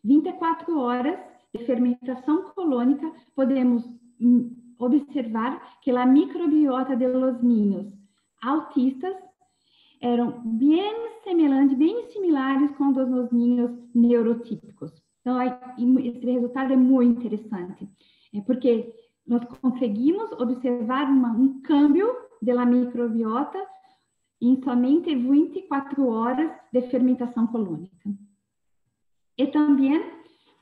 24 horas de fermentação colônica, podemos observar que a microbiota de los niños autistas eram bem similares com os dos niños neurotípicos. Então, esse resultado é muito interessante, porque nós conseguimos observar um câmbio da microbiota em somente 24 horas de fermentação colônica. E também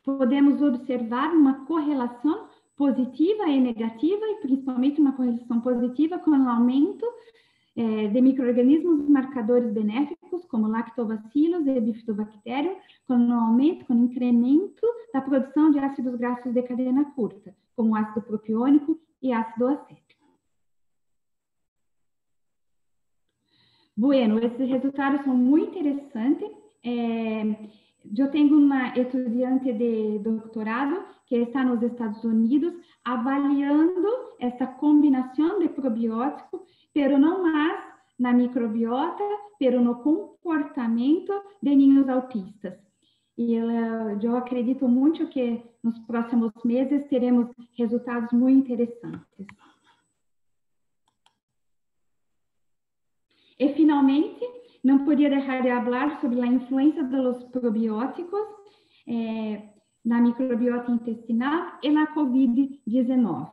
podemos observar uma correlação positiva e negativa, e principalmente uma correlação positiva com o aumento de micro-organismos marcadores benéficos, como Lactobacillus e Bifidobacterium, com o aumento, com o incremento da produção de ácidos graxos de cadeia curta, como ácido propiônico e ácido acético. Bueno, esses resultados são muito interessantes. Eu tenho uma estudante de doutorado que está nos Estados Unidos avaliando essa combinação de probiótico, pero não mais na microbiota, pero no comportamento de ninhos autistas. E eu acredito muito que nos próximos meses teremos resultados muito interessantes. E, finalmente, não podia deixar de falar sobre a influência dos probióticos na microbiota intestinal e na COVID-19.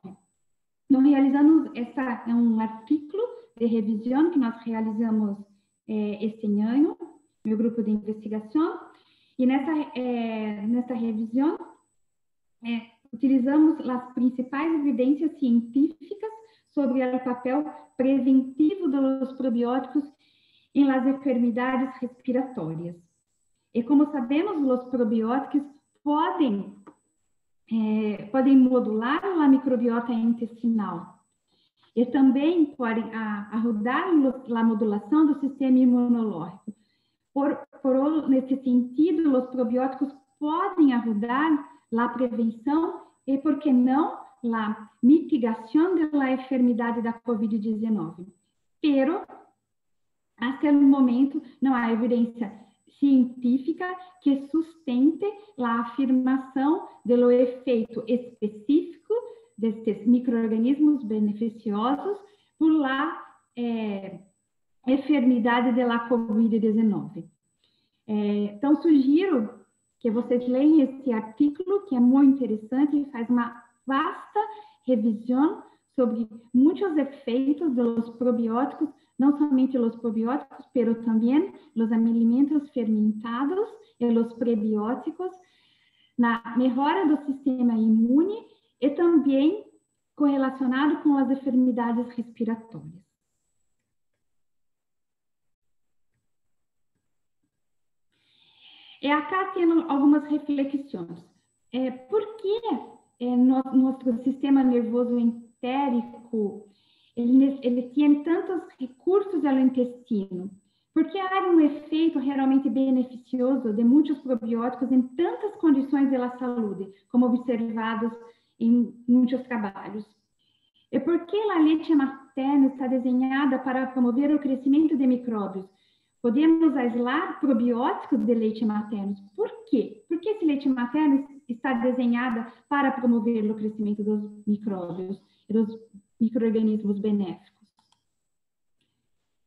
Nós realizamos, é um artigo de revisão que nós realizamos este ano, meu grupo de investigação, e nessa revisão utilizamos as principais evidências científicas sobre o papel preventivo dos probióticos em las enfermidades respiratórias. E como sabemos, os probióticos podem modular a microbiota intestinal e também podem ajudar a modulação do sistema imunológico. Nesse sentido, os probióticos podem ajudar a prevenção e, por que não, a mitigação da enfermidade da COVID-19. Pero, até o momento, não há evidência científica que sustente a afirmação do efeito específico destes micro-organismos beneficiosos por la enfermidade da COVID-19. Então, sugiro que vocês leiam esse artigo, que é muito interessante e faz uma vasta revisão sobre muitos efeitos dos probióticos, não somente os probióticos, pero também os alimentos fermentados e os prebióticos, na melhora do sistema imune e também correlacionado com as enfermidades respiratórias. E acá tem algumas reflexões. Por que nosso sistema nervoso entérico ele tem tantos recursos ao intestino? Porque há um efeito realmente beneficioso de muitos probióticos em tantas condições da saúde, como observados em muitos trabalhos. E por que a leite materna está desenhada para promover o crescimento de micróbios? Podemos aislar probióticos de leite materno. Por quê? Porque esse leite materno está desenhada para promover o crescimento dos micróbios e dos micro-organismos benéficos.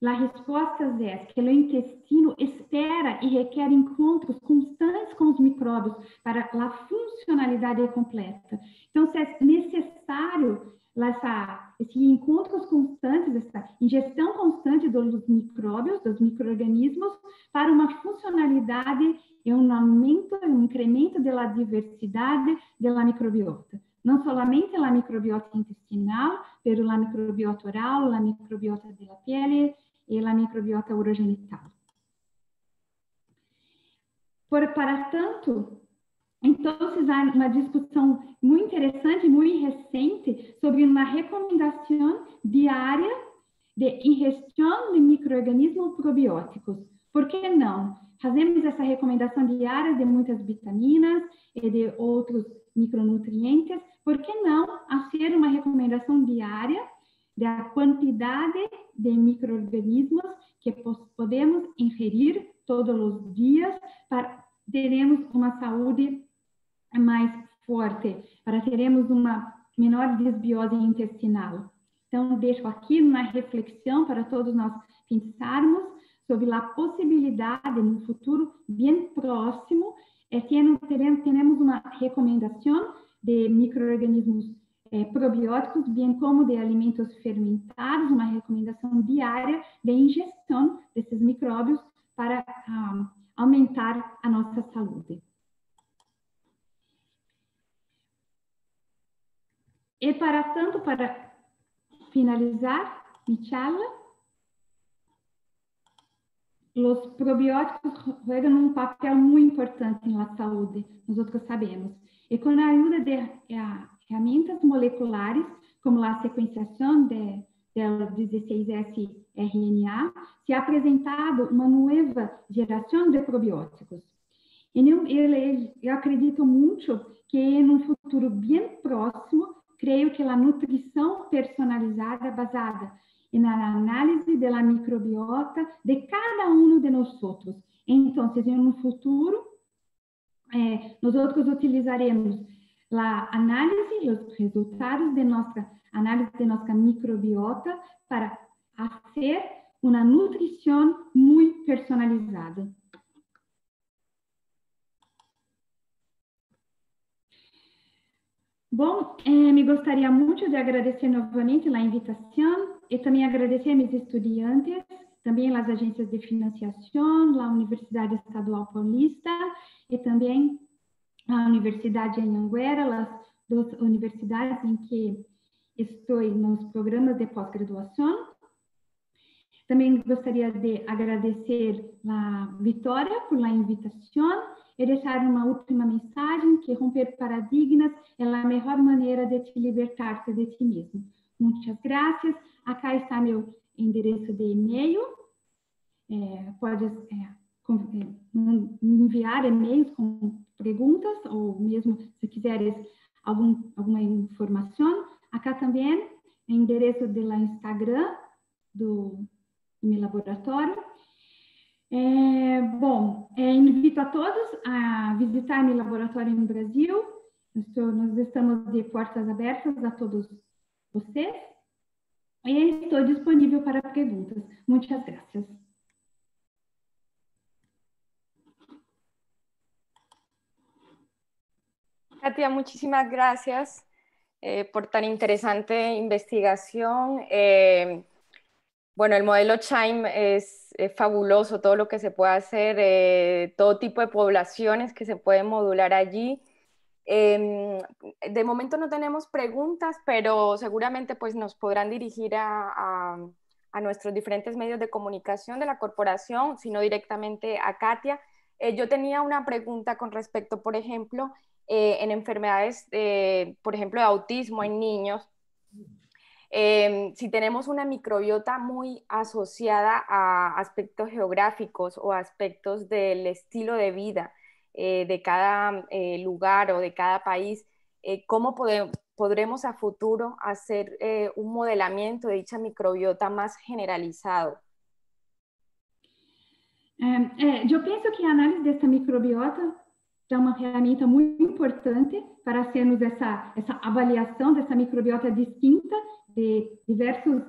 A resposta é que o intestino espera e requer encontros constantes com os micróbios para a funcionalidade completa. Então, se é necessário esses encontros constantes, essa ingestão constante dos micróbios, dos micro-organismos, para uma funcionalidade e um aumento, um incremento da diversidade da microbiota. Não somente a microbiota intestinal, mas a microbiota oral, a microbiota da pele e a microbiota urogenital. Para tanto, então, há uma discussão muito interessante, muito recente, sobre uma recomendação diária de ingestão de micro-organismos probióticos. Por que não? Fazemos essa recomendação diária de muitas vitaminas e de outros micronutrientes. Por que não fazer uma recomendação diária da quantidade de micro-organismos que podemos ingerir todos os dias para termos uma saúde mais forte, para termos uma menor desbiose intestinal. Então, deixo aqui uma reflexão para todos nós pensarmos sobre a possibilidade, no futuro bem próximo, teremos uma recomendação de micro-organismos probióticos, bem como de alimentos fermentados, uma recomendação diária de ingestão desses micróbios para aumentar a nossa saúde. E para finalizar mi charla, os probióticos jogam um papel muito importante na saúde, nós sabemos. E com a ajuda de ferramentas moleculares, como a sequenciação del 16S-RNA, se ha apresentado uma nova geração de probióticos. Eu acredito muito que em um futuro bem próximo, creio que a nutrição personalizada basada na análise da microbiota de cada um de nós. Então, em um futuro, nós utilizaremos a análise, os resultados de nossa análise de nossa microbiota para fazer uma nutrição muito personalizada. Bom, me gostaria muito de agradecer novamente a invitação e também agradecer a meus estudantes, também as agências de financiação, a Universidade Estadual Paulista e também a Universidade de Anhanguera, as duas universidades em que estou nos programas de pós-graduação. Também gostaria de agradecer a Vitória por a invitação e deixar uma última mensagem que romper paradigmas é a melhor maneira de te libertar-te de ti mesmo. Muitas graças. Acá está meu endereço de e-mail. Pode enviar e-mails com perguntas ou mesmo se quiseres alguma informação. Acá também endereço do Instagram do meu laboratório. Bom, invito a todos a visitar meu laboratório no Brasil. Nós estamos de portas abertas a todos vocês. E estou disponível para perguntas. Muitas graças. Katia, muchísimas gracias por tan interesante investigación. Bueno, el modelo CHIME es fabuloso, todo lo que se puede hacer, todo tipo de poblaciones que se pueden modular allí. De momento no tenemos preguntas, pero seguramente pues, nos podrán dirigir a nuestros diferentes medios de comunicación de la corporación, sino directamente a Katia. Yo tenía una pregunta con respecto, por ejemplo, en enfermedades, por ejemplo, de autismo en niños. Si tenemos una microbiota muy asociada a aspectos geográficos o aspectos del estilo de vida de cada lugar o de cada país, ¿cómo podremos a futuro hacer un modelamiento de dicha microbiota más generalizado? Eu penso que a análise dessa microbiota é uma ferramenta muito importante para fazermos essa avaliação dessa microbiota distinta de diversos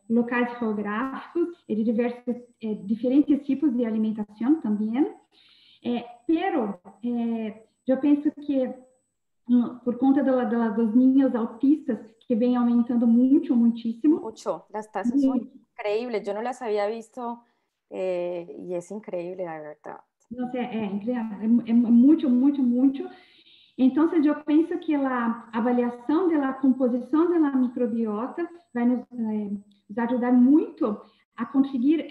locais geográficos e de diferentes tipos de alimentação também. Pero eu penso que por conta dos niños autistas que vem aumentando muchísimo. Mucho, las tasas son increíbles, yo no las había visto y es increíble, la verdad. No sé, é muito. Então, eu penso que a avaliação da composição da microbiota vai nos ajudar muito a conseguir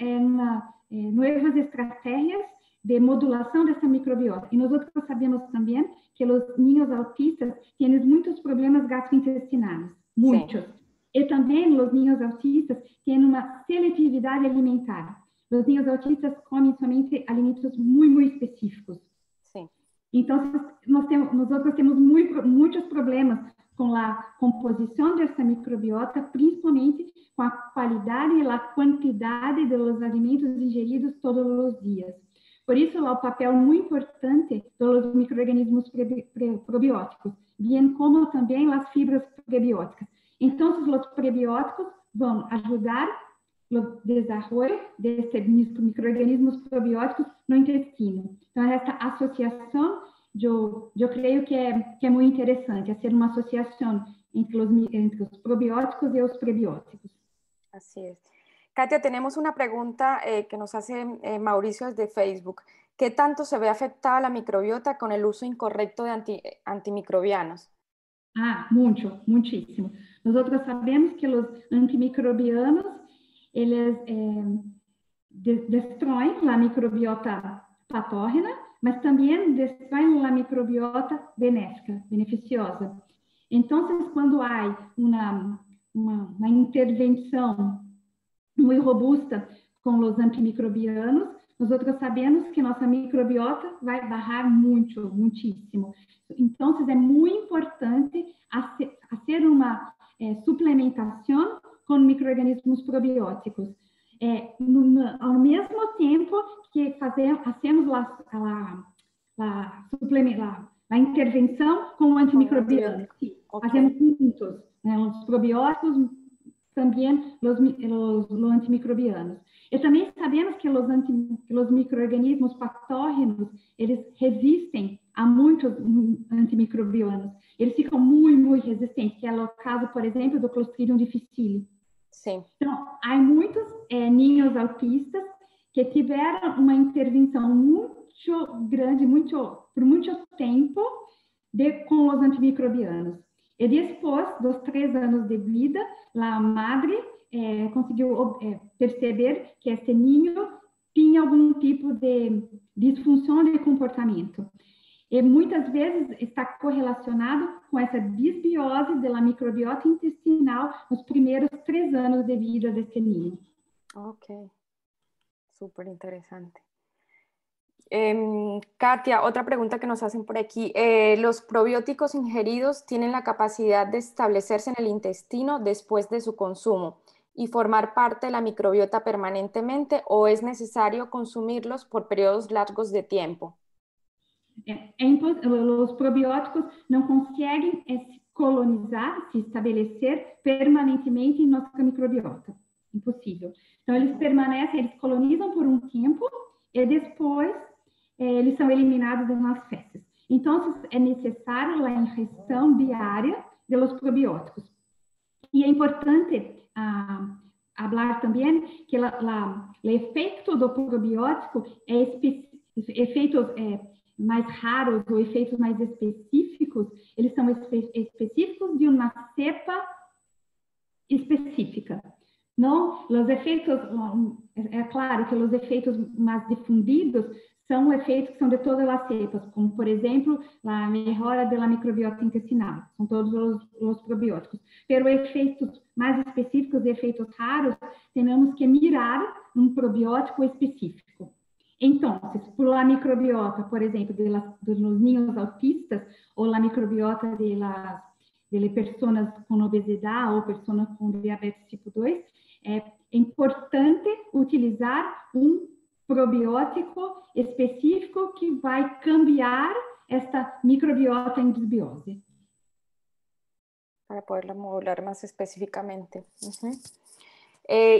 novas estratégias de modulação dessa microbiota. E nós sabemos também que os niños autistas têm muitos problemas gastrointestinais, muitos. Sim. E também os niños autistas têm uma seletividade alimentar. Os niños autistas comem somente alimentos muito específicos. Sim. Então, nós temos muitos problemas com a composição dessa microbiota, principalmente com a qualidade e a quantidade dos alimentos ingeridos todos os dias. Por isso, o papel muito importante dos micro-organismos probióticos, bem como também as fibras prebióticas. Então, os prebióticos vão ajudar no desenvolvimento desses micro-organismos probióticos no intestino. Então, essa associação, eu creio que é muito interessante, é ser uma associação entre os probióticos e os prebióticos. Así es. Katia, tenemos una pregunta que nos hace Mauricio desde Facebook. ¿Qué tanto se ve afectada la microbiota con el uso incorrecto de antimicrobianos? Muchísimo. Nosotros sabemos que los antimicrobianos, eles destroem a microbiota patógena, mas também destroem a microbiota benéfica, beneficiosa. Então, quando há uma intervenção muito robusta com os antimicrobianos, nós sabemos que nossa microbiota vai baixar muitíssimo. Então, é muito importante fazer uma suplementação com micro-organismos probióticos. Ao mesmo tempo que fazemos a intervenção com o antimicrobiano. Okay. Fazemos juntos, né, os probióticos, também os antimicrobianos. E também sabemos que os micro-organismos patógenos, eles resistem a muitos antimicrobianos. Eles ficam muito resistentes, que é o caso, por exemplo, do Clostridium difficile. Sim. Então, há muitos niños autistas que tiveram uma intervenção muito grande, por muito tempo, com os antimicrobianos. E depois dos 3 anos de vida, a madre conseguiu perceber que esse niño tinha algum tipo de disfunção de comportamento. E muitas vezes está correlacionado com essa desbiose da microbiota intestinal nos primeiros 3 anos de vida desse niño. Ok, súper interesante. Katia, otra pregunta que nos hacen por aquí. ¿Los probióticos ingeridos tienen la capacidad de establecerse en el intestino después de su consumo y formar parte de la microbiota permanentemente, o es necesario consumirlos por periodos largos de tiempo? Os probióticos não conseguem se colonizar, se estabelecer permanentemente em nossa microbiota. Impossível. Então, eles permanecem, eles colonizam por um tempo e depois eles são eliminados nas fezes. Então, é necessário a ingestão diária dos probióticos. E é importante falar também que o efeito do probiótico efeitos mais raros ou efeitos mais específicos, eles são específicos de uma cepa específica. Não, os efeitos, é claro que os efeitos mais difundidos são efeitos que são de todas as cepas, como, por exemplo, a melhora da microbiota intestinal, são todos os probióticos. Pero efeitos mais específicos e efeitos raros, temos que mirar um probiótico específico. Então, por a microbiota, por exemplo, dos niños autistas, ou a microbiota de pessoas com obesidade ou pessoas com diabetes tipo 2, é importante utilizar um probiótico específico que vai cambiar esta microbiota em desbiose. Para poderla modular más específicamente.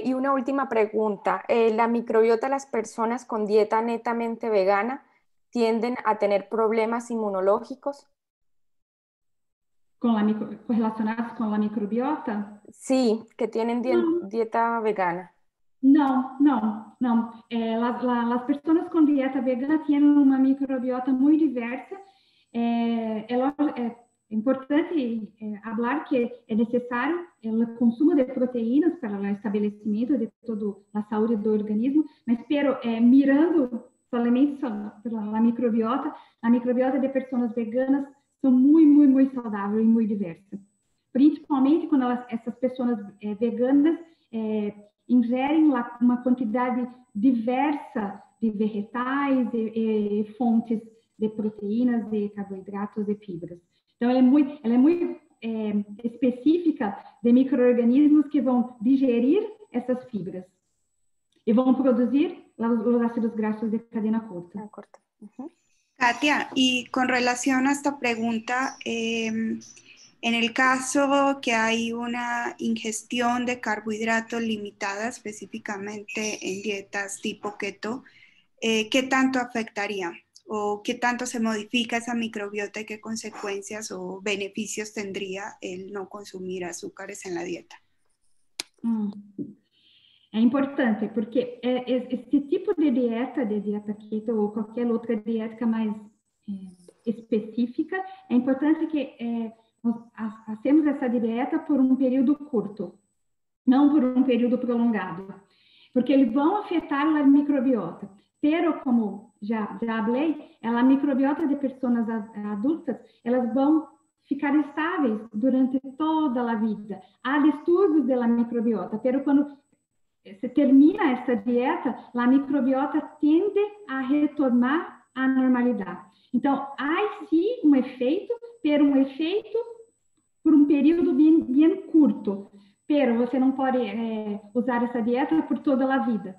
Y una última pregunta. ¿La microbiota de las personas con dieta netamente vegana tienden a tener problemas inmunológicos? Relacionados com a microbiota? Sí, que tienen dieta vegana. Não. As pessoas com dieta vegana têm uma microbiota muito diversa. É importante falar que é necessário o consumo de proteínas para o estabelecimento de toda a saúde do organismo, mas mirando solamente pela microbiota. A microbiota de pessoas veganas são muito saudáveis e muito diversas. Principalmente quando essas pessoas veganas ingerem uma quantidade diversa de vegetais e fontes de proteínas, de carboidratos e fibras. Então, ela é muito específica de micro-organismos que vão digerir essas fibras e vão produzir los ácidos grasos de cadena corta. Katia, y con relación a esta pregunta, en el caso que hay una ingestión de carbohidratos limitada, específicamente en dietas tipo keto, ¿qué tanto afectaría? ¿O qué tanto se modifica esa microbiota y qué consecuencias o beneficios tendría el no consumir azúcares en la dieta? É importante, porque esse tipo de dieta keto ou qualquer outra dieta mais específica, é importante que nós façamos essa dieta por um período curto, não por um período prolongado, porque eles vão afetar a microbiota. Pero, como já falei, a microbiota de pessoas adultas, elas vão ficar estáveis durante toda a vida. Há distúrbios da microbiota, pero quando se termina essa dieta, a microbiota tende a retornar à normalidade. Então, há sim um efeito, pero um efeito por um período bem curto. Pero você não pode usar essa dieta por toda a vida.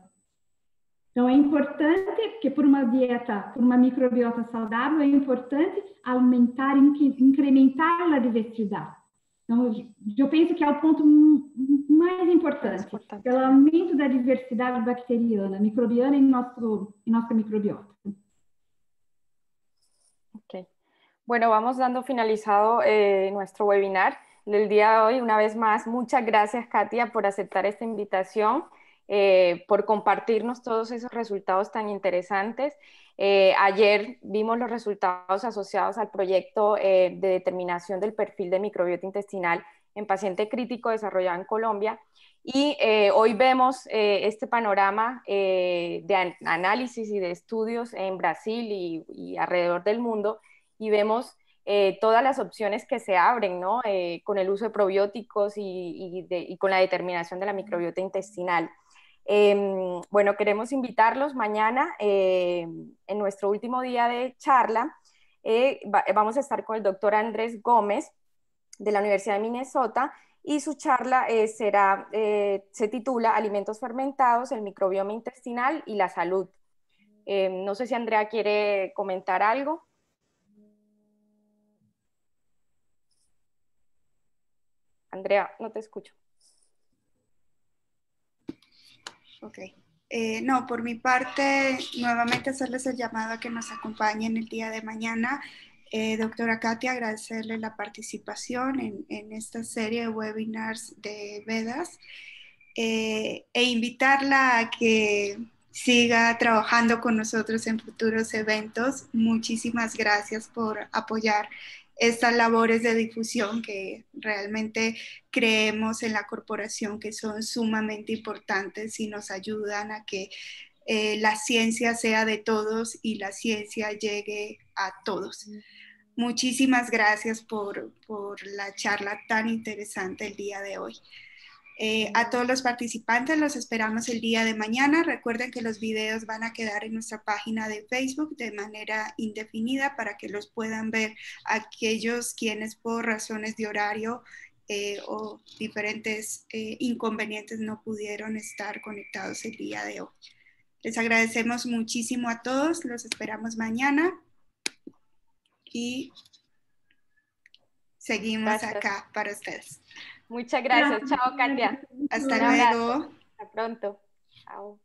Então, é importante que por uma dieta, por uma microbiota saudável, é importante aumentar, incrementar a diversidade. Então, eu penso que é o ponto mais importante, pelo aumento da diversidade bacteriana, microbiana em nossa microbiota. Ok. Bueno, vamos dando finalizado nuestro webinar del día de hoy. Una vez más, muchas gracias, Katia, por aceptar esta invitación, por compartirnos todos esos resultados tan interesantes. Ayer vimos los resultados asociados al proyecto de determinación del perfil de microbiota intestinal en paciente crítico desarrollado en Colombia, y hoy vemos este panorama de análisis y de estudios en Brasil y alrededor del mundo, y vemos todas las opciones que se abren, ¿no? Con el uso de probióticos y con la determinación de la microbiota intestinal. Bueno, queremos invitarlos mañana en nuestro último día de charla. Vamos a estar con el doctor Andrés Gómez de la Universidad de Minnesota, y su charla se titula Alimentos fermentados, el microbioma intestinal y la salud. No sé si Andrea quiere comentar algo. Andrea, no te escucho. Ok. No, por mi parte, nuevamente hacerles el llamado a que nos acompañen el día de mañana. Doctora Katia, agradecerle la participación en esta serie de webinars de Vedas e invitarla a que siga trabajando con nosotros en futuros eventos. Muchísimas gracias por apoyar estas labores de difusión que realmente creemos en la corporación que son sumamente importantes y nos ayudan a que la ciencia sea de todos y la ciencia llegue a todos. Muchísimas gracias por la charla tan interesante el día de hoy. A todos los participantes los esperamos el día de mañana. Recuerden que los videos van a quedar en nuestra página de Facebook de manera indefinida para que los puedan ver aquellos quienes por razones de horario o diferentes inconvenientes no pudieron estar conectados el día de hoy. Les agradecemos muchísimo a todos, los esperamos mañana y seguimos acá para ustedes. Muchas gracias. Chao, Katia. Hasta luego. Hasta pronto. Chao.